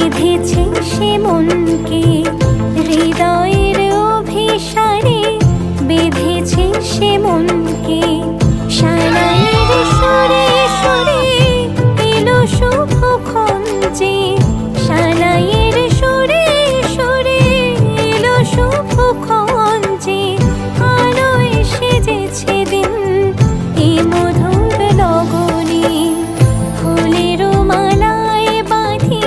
বেঁধেছে সে মনকে হৃদয়ের অভিসারে, বেঁধেছে সে মনকে সানাইয়ের সুরে সুরে এলো শুভক্ষণ যে, সানাইয়ের সুরে সুরে এলো শুভক্ষণ যে, আলোয় সেজেছে দিন এ মধুর লগনে, ফুলের মালায় বাঁধি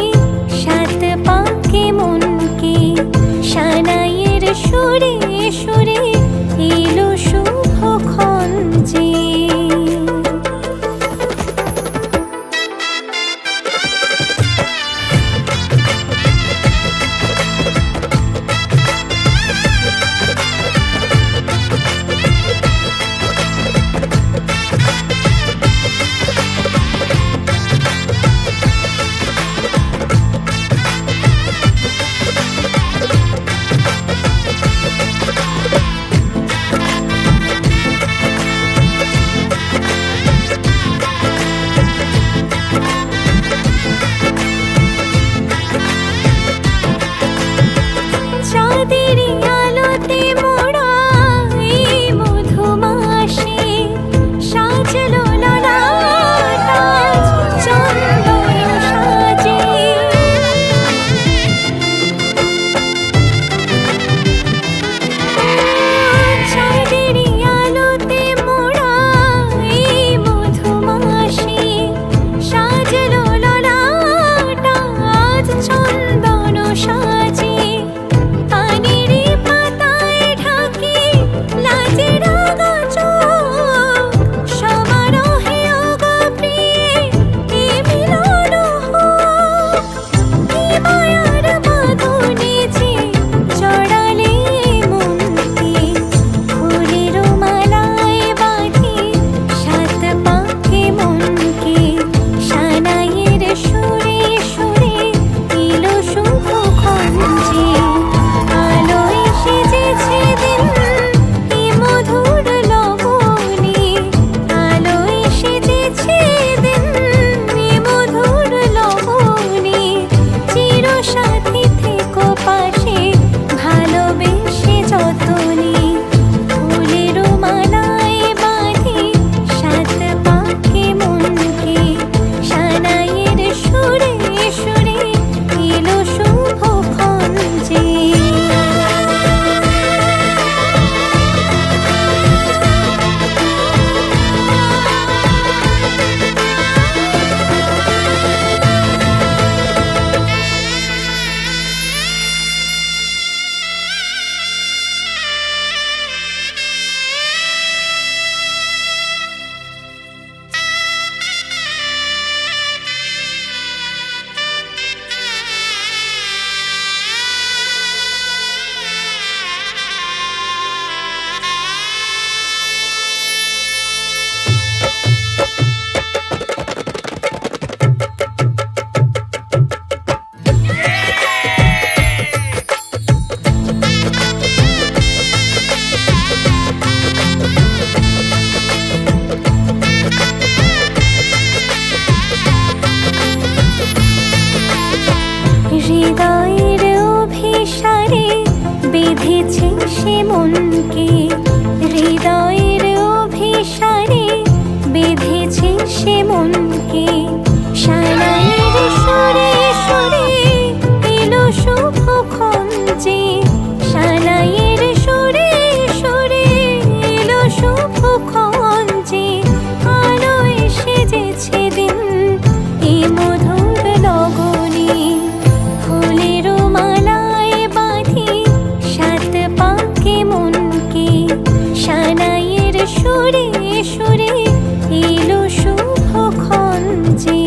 সাত পাকে মনকে সানাইয়ের সুরে সুরে এলো শুভক্ষণ যে। চাঁদের আলোতে মোড়া এই মধুমাসে সাজলো ললাট আজ চন্দন সাজে, চাঁদের আলোতে মোড়া এই মধুমাসে সাজলো ললাট আজ চন্দন সাজে, সাথী থেকো পাশে ভালোবেসে যতনে, ফুলের মালায় বাঁধি সাত পাকে মনকে সানাইয়ের সুরে সুরে এলো শুভক্ষণ যে। হৃদয়ের অভিসারে বেঁধেছে সে মনকে হৃদয়ের অভিসারে, বেঁধেছে সে মনকে সানাইয়ের সুরে সুরে এলো শুভক্ষণ যে, সানাইয়ের সুরে সুরে এলো শুভক্ষণ যে, আলোয় সেজেছে দিন এ মধুর লগনে, ফুলের মালায় বাঁধি সাত পাকে মনকে সানাইয়ের সুরে সুরে এলো শুভক্ষণ যে।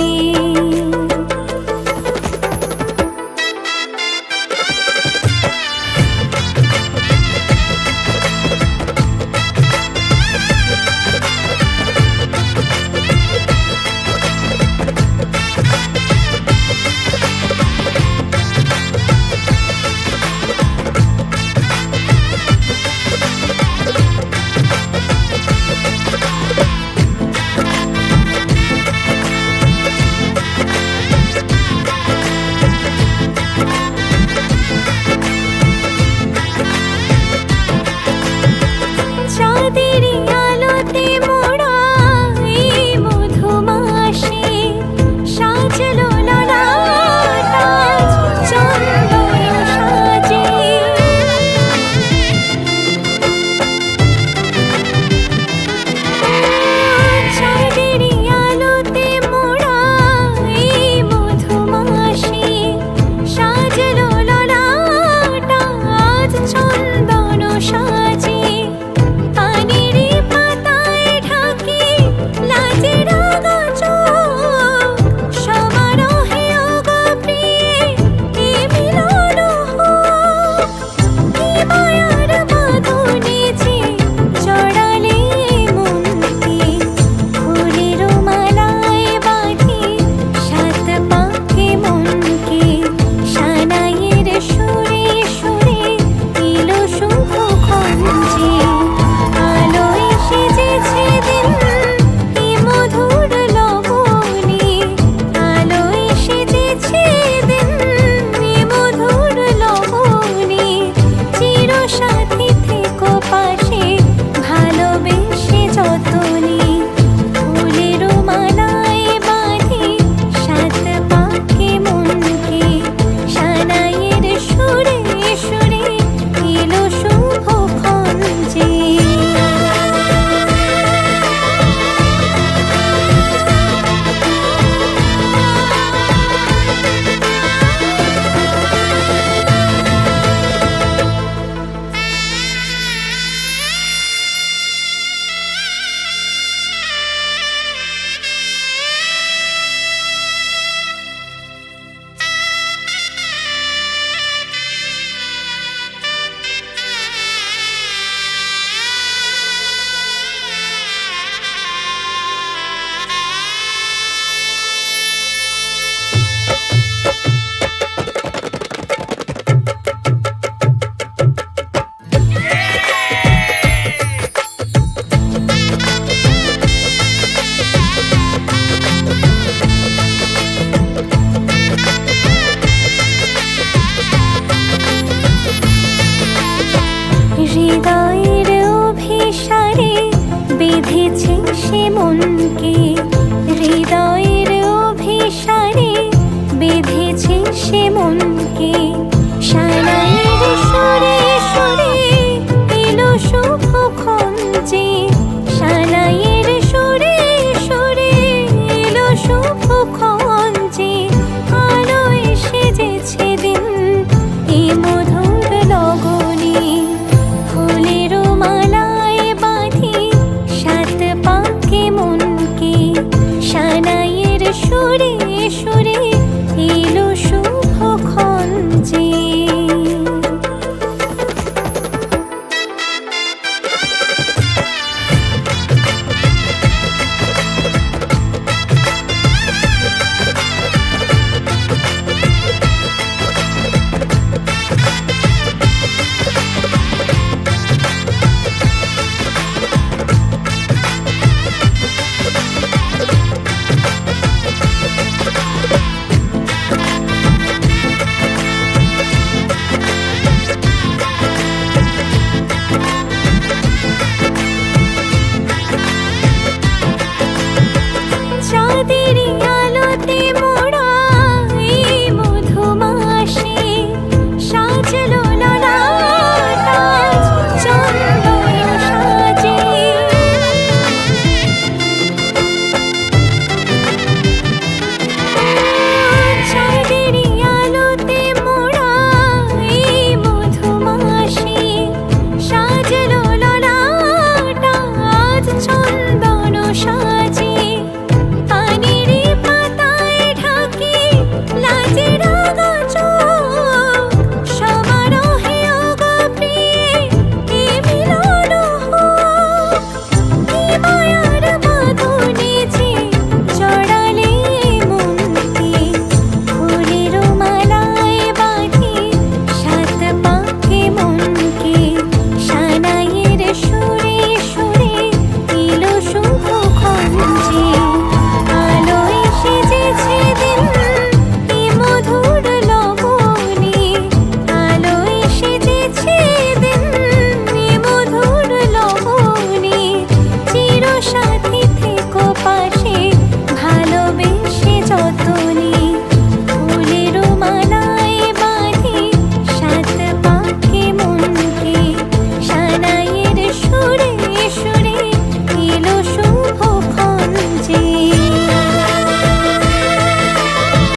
তাদেরই